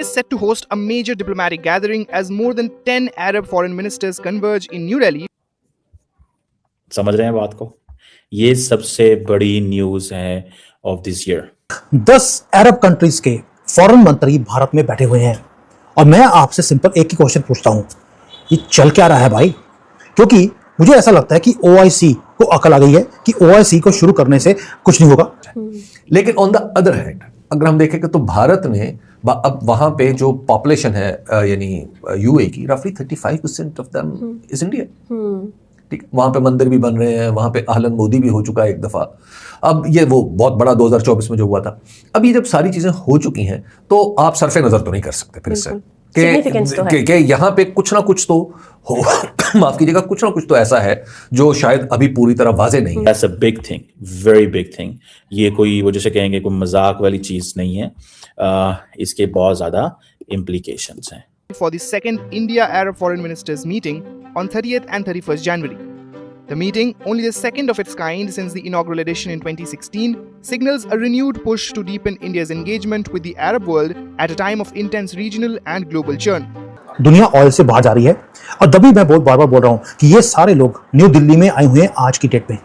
is set to host a major diplomatic gathering as more than 10 Arab foreign ministers converge in New Delhi. समझ रहे हैं बात को? ये सबसे बड़ी न्यूज है of this year. 10 Arab countries के फॉरेन मंत्री भारत में बैठे हुए हैं और मैं आपसे सिंपल एक ही क्वेश्चन पूछता हूं, ये चल क्या रहा है भाई? क्योंकि मुझे ऐसा लगता है कि ओआईसी को अकल आ गई है कि ओआईसी को शुरू करने से कुछ नहीं होगा। लेकिन ऑन द अदर हैंड अगर हम देखें तो भारत ने अब वहां पे जो पॉपुलेशन है यानी यूए की रफली 35% ऑफ देम इज इंडिया। ठीक, वहां पे मंदिर भी बन रहे हैं, वहां पे आहलन मोदी भी हो चुका है एक दफा। अब ये वो बहुत बड़ा 2024 में जो हुआ था, अब ये जब सारी चीजें हो चुकी हैं तो आप सरफे नजर तो नहीं कर सकते फिर से कि यहाँ पे कुछ ना कुछ तो हो माफ कीजिएगा, कुछ ना कुछ तो ऐसा है जो शायद अभी पूरी तरह वाजे नहीं है। That's a big thing, very big thing। ये कोई वो जैसे कहेंगे कोई मजाक वाली चीज नहीं है, इसके बहुत ज्यादा implications हैं। For the second India-Arab foreign ministers meeting on 30th and 31st January. The meeting, only the second of its kind since the inaugural edition in 2016, signals a renewed push to deepen India's engagement with the Arab world at a time of intense regional and global churn. दुनिया oil से बाहर जा रही है और तभी मैं बार बार बोल रहा हूं कि ये सारे लोग न्यू दिल्ली में आए हुए हैं आज की डेट में।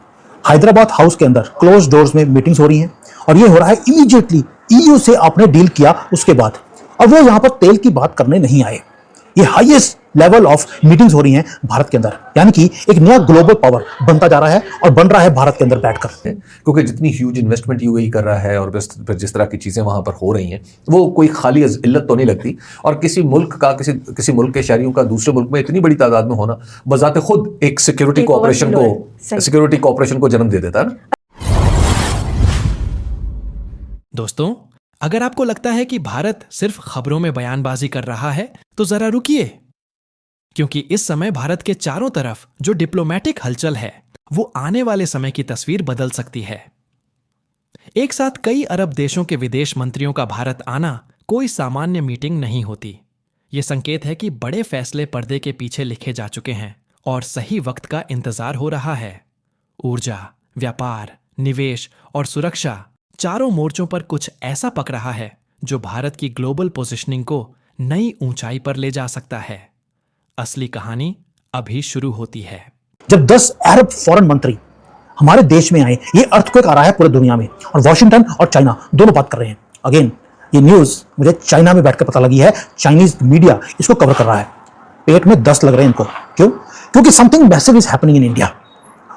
हैदराबाद हाउस के अंदर क्लोज डोर्स में मीटिंग्स हो रही हैं और ये हो रहा है इमीडिएटली ईयू से आपने डील किया उसके बाद, और वो यहाँ पर तेल की बात करने नहीं आए। ये हाईएस्ट लेवल ऑफ मीटिंग्स हो रही हैं भारत के अंदर, यानी कि एक नया ग्लोबल पावर बनता जा रहा है और बन रहा है भारत के अंदर बैठकर। क्योंकि जितनी ह्यूज इन्वेस्टमेंट यूएई कर रहा है और फिर जिस तरह की चीजें वहां पर हो रही हैं वो कोई खाली इल्लत तो नहीं लगती, और किसी मुल्क का किसी मुल्क के शहरियों का दूसरे मुल्क में इतनी बड़ी तादाद में होना बजाते खुद एक सिक्योरिटी कोऑपरेशन को जन्म दे देता है। दोस्तों, अगर आपको लगता है कि भारत सिर्फ खबरों में बयानबाजी कर रहा है तो जरा रुकिए, क्योंकि इस समय भारत के चारों तरफ जो डिप्लोमेटिक हलचल है वो आने वाले समय की तस्वीर बदल सकती है। एक साथ कई अरब देशों के विदेश मंत्रियों का भारत आना कोई सामान्य मीटिंग नहीं होती। ये संकेत है कि बड़े फैसले पर्दे के पीछे लिखे जा चुके हैं और सही वक्त का इंतजार हो रहा है। ऊर्जा, व्यापार, निवेश और सुरक्षा, चारों मोर्चों पर कुछ ऐसा पक रहा है जो भारत की ग्लोबल पोजीशनिंग को नई ऊंचाई पर ले जा सकता है। असली कहानी अभी शुरू होती है। जब 10 अरब फॉरेन मंत्री हमारे देश में आए, ये अर्थक्वेक आ रहा है पूरे दुनिया में, और वॉशिंगटन और चाइना दोनों बात कर रहे हैं। अगेन ये न्यूज मुझे चाइना में बैठकर पता लगी है, चाइनीज मीडिया इसको कवर कर रहा है। पेट में 10 लग रहे हैं इनको। क्यों? क्योंकि something massive is happening in India.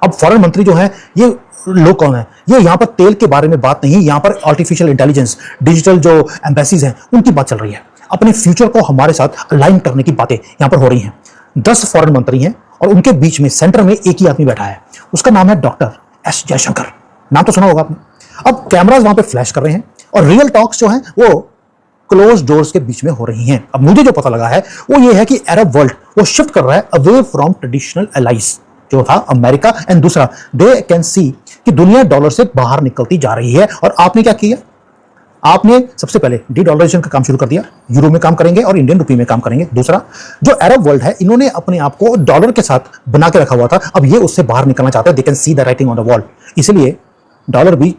अब फॉरेन मंत्री जो है ये लोग कौन है? ये यहाँ पर तेल के बारे में बात नहीं, यहाँ पर आर्टिफिशियल इंटेलिजेंस, डिजिटल जो एम्बेसीज हैं उनकी बात चल रही है। अपने फ्यूचर को हमारे साथ अलाइन करने की बातें यहाँ पर हो रही हैं। 10 फॉरेन मंत्री हैं और उनके बीच में सेंटर में एक ही आदमी बैठा है, उसका नाम है डॉक्टर एस जयशंकर। नाम तो सुना होगा आपने। अब कैमराज वहां पे फ्लैश कर रहे हैं और रियल टॉक्स जो हैं वो क्लोज डोर्स के बीच में हो रही हैं। अब मुझे जो पता लगा है वो ये है कि अरब वर्ल्ड वो शिफ्ट कर रहा है अवे फ्रॉम ट्रेडिशनल एलाइज जो था अमेरिका, एंड दूसरा दे कैन सी कि दुनिया डॉलर से बाहर निकलती जा रही है। और आपने क्या किया? आपने सबसे पहले डी डॉलराइजेशन का काम शुरू कर दिया, यूरो में काम करेंगे और इंडियन रुपये में काम करेंगे। दूसरा, जो अरब वर्ल्ड है इन्होंने अपने आप को डॉलर के साथ बना के रखा हुआ था, अब ये उससे बाहर निकलना चाहते हैं। They can see the writing on the wall. इसलिए डॉलर भी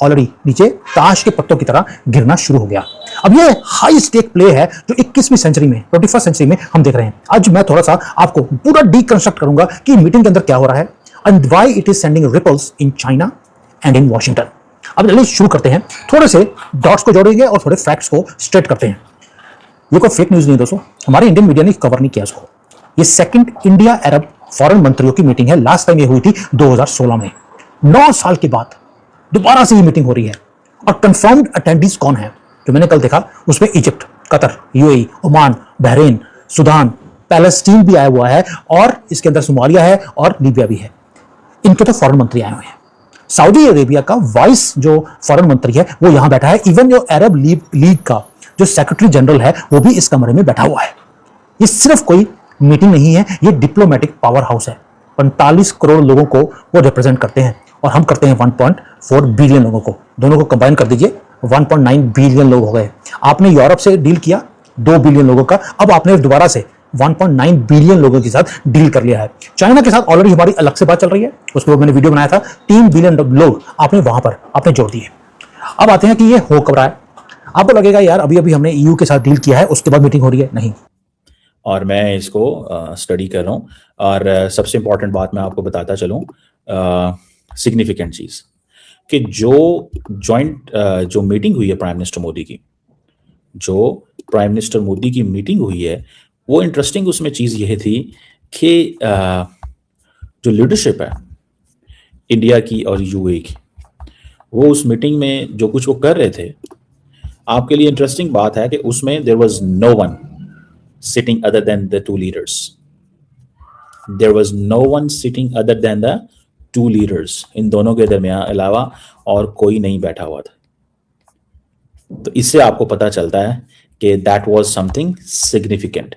ऑलरेडी नीचे ताश के पत्तों की तरह गिरना शुरू हो गया। अब ये हाई स्टेक प्ले है जो 21वीं सेंचुरी में, 21st सेंचुरी में हम देख रहे हैं। आज मैं थोड़ा सा आपको पूरा डीकंस्ट्रक्ट करूंगा कि मीटिंग के अंदर क्या हो रहा है and why it is sending ripples in China and in Washington. अब जल्दी शुरू करते हैं, थोड़े से डॉट्स को जोड़ेंगे और थोड़े फैक्ट्स को स्ट्रेट करते हैं। ये कोई फेक न्यूज नहीं दोस्तों, हमारे इंडियन मीडिया ने कवर नहीं किया इसको। ये सेकंड इंडिया अरब फॉरेन मंत्रियों की मीटिंग है। लास्ट टाइम ये हुई थी 2016 में। 9 साल के बाद दोबारा से ये मीटिंग हो रही है। और कंफर्म्ड अटेंडीज कौन है जो मैंने कल देखा, उसमें Egypt, Qatar, UAE, Oman, Bahrain, Sudan, Palestine भी आया हुआ है और इसके अंदर सोमालिया है और लीबिया भी है। इनके तो फॉरेन मंत्री आए हुए हैं। सऊदी अरेबिया का वाइस जो फॉरेन मंत्री है वो यहां बैठा है। इवन जो अरब लीग का जो सेक्रेटरी जनरल है वो भी इस कमरे में बैठा हुआ है। ये सिर्फ कोई मीटिंग नहीं है, ये डिप्लोमेटिक पावर हाउस है। 45 करोड़ लोगों को वो रिप्रेजेंट करते हैं और हम करते हैं 1.4 बिलियन लोगों को। दोनों को कंबाइन कर दीजिए, 1.9 बिलियन लोग हो गए। आपने यूरोप से डील किया 2 बिलियन लोगों का, अब आपने दोबारा से 1.9 बिलियन लोगों के साथ डील कर लिया है। चाइना के साथ ऑलरेडी हमारी अलग से बात चल रही है, उस पर मैंने वीडियो बनाया था। 3 बिलियन लोग आपने वहां पर आपने जोड़ दिए। अब आते हैं कि ये हो कब रहा है। आपको लगेगा यार अभी अभी हमने EU के साथ डील किया है, उसके बाद मीटिंग हो रही है, नहीं। और मैं इसको स्टडी कर रहा हूँ। और सबसे इम्पॉर्टेंट बात मैं आपको बताता चलूँ, सिग्निफिकेंट चीज़, कि जो मीटिंग हुई है प्राइम मिनिस्टर मोदी की, मीटिंग हुई है, वो इंटरेस्टिंग उसमें चीज़ यह थी कि जो लीडरशिप है इंडिया की और UAE की, वो उस मीटिंग में जो कुछ वो कर रहे थे, आपके लिए इंटरेस्टिंग बात है कि उसमें there was no one sitting other than the two leaders. There was no one sitting other than the two leaders. इन दोनों के दरमियान अलावा और कोई नहीं बैठा हुआ था। तो इससे आपको पता चलता है कि that was something significant.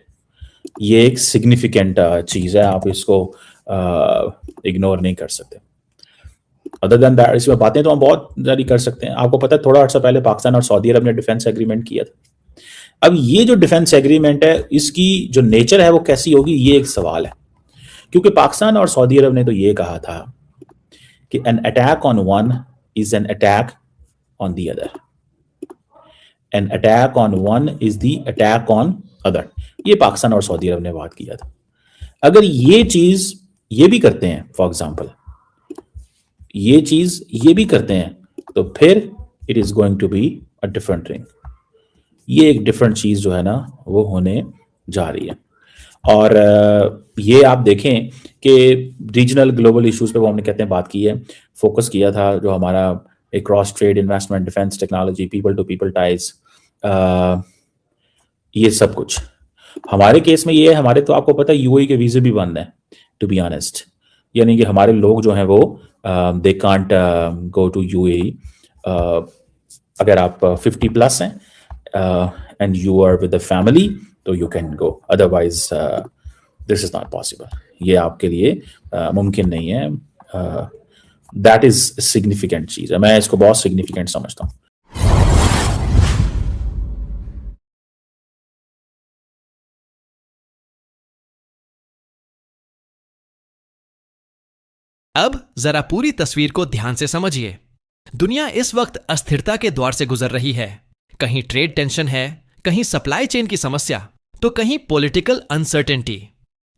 ये एक significant चीज़ है, आप इसको इग्नोर नहीं कर सकते। अदर देन दैट, इसमें बातें तो हम बहुत जारी कर सकते हैं। आपको पता है थोड़ा अर्सा पहले पाकिस्तान और सऊदी अरब ने डिफेंस एग्रीमेंट किया था। अब ये जो डिफेंस एग्रीमेंट है, इसकी जो नेचर है वो कैसी होगी, ये एक सवाल है। क्योंकि पाकिस्तान और सऊदी अरब ने तो ये कहा था कि an attack on one is an attack on the other, an attack on one is the attack on other. ये पाकिस्तान और सऊदी अरब ने बात किया था। अगर ये चीज ये भी करते हैं, फॉर एग्जाम्पल ये चीज ये भी करते हैं, तो फिर it is going to be a different thing. ये एक डिफरेंट चीज जो है ना वो होने जा रही है। और ये आप देखें कि रीजनल ग्लोबल इश्यूज पे वो हमने कहते हैं बात की है, फोकस किया था, जो हमारा एक cross trade, investment, defence technology, people to people ties, ये सब कुछ। हमारे केस में ये है, हमारे तो आपको पता है UAE के वीजे भी बंद हैं, टू बी ऑनेस्ट। यानी कि हमारे लोग जो हैं वो they can't go to UAE। अगर आप 50+ हैं and you are with the family, तो you can go, otherwise this is not possible. ये आपके लिए मुमकिन नहीं है। that is significant चीज है, मैं इसको बहुत significant समझता हूँ। अब जरा पूरी तस्वीर को ध्यान से समझिए। दुनिया इस वक्त अस्थिरता के द्वार से गुजर रही है। कहीं ट्रेड टेंशन है, कहीं सप्लाई चेन की समस्या, तो कहीं पॉलिटिकल अनसर्टेनिटी।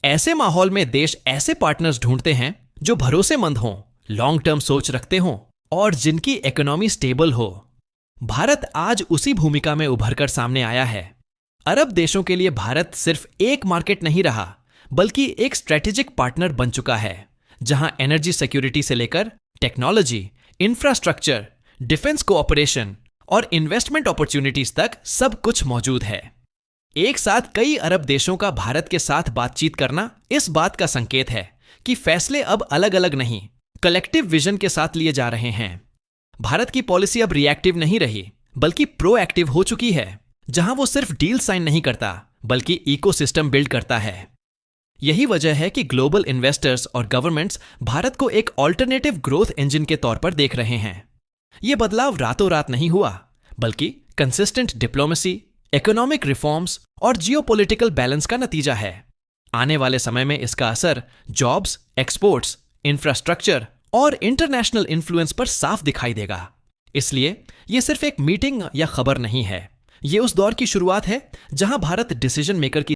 ऐसे माहौल में देश ऐसे पार्टनर्स ढूंढते हैं जो भरोसेमंद हों, लॉन्ग टर्म सोच रखते हों और जिनकी इकोनॉमी स्टेबल हो। भारत आज उसी भूमिका में उभरकर सामने आया है। अरब देशों के लिए भारत सिर्फ एक मार्केट नहीं रहा, बल्कि एक स्ट्रेटेजिक पार्टनर बन चुका है, जहां एनर्जी सिक्योरिटी से लेकर टेक्नोलॉजी, इंफ्रास्ट्रक्चर, डिफेंस कोऑपरेशन और इन्वेस्टमेंट अपॉर्चुनिटीज तक सब कुछ मौजूद है। एक साथ कई अरब देशों का भारत के साथ बातचीत करना इस बात का संकेत है कि फैसले अब अलग अलग नहीं, कलेक्टिव विजन के साथ लिए जा रहे हैं। भारत की पॉलिसी अब रिएक्टिव नहीं रही, बल्कि प्रोएक्टिव हो चुकी है, जहां वो सिर्फ डील साइन नहीं करता, बल्कि इकोसिस्टम बिल्ड करता है। यही वजह है कि ग्लोबल इन्वेस्टर्स और गवर्नमेंट्स भारत को एक ऑल्टरनेटिव ग्रोथ इंजन के तौर पर देख रहे हैं। यह बदलाव रातों रात नहीं हुआ, बल्कि कंसिस्टेंट डिप्लोमेसी, इकोनॉमिक रिफॉर्म्स और जियोपॉलिटिकल बैलेंस का नतीजा है। आने वाले समय में इसका असर जॉब्स, एक्सपोर्ट्स, इंफ्रास्ट्रक्चर और इंटरनेशनल इन्फ्लुएंस पर साफ दिखाई देगा। इसलिए यह सिर्फ एक मीटिंग या खबर नहीं है, यह उस दौर की शुरुआत है जहां भारत डिसीजन मेकर की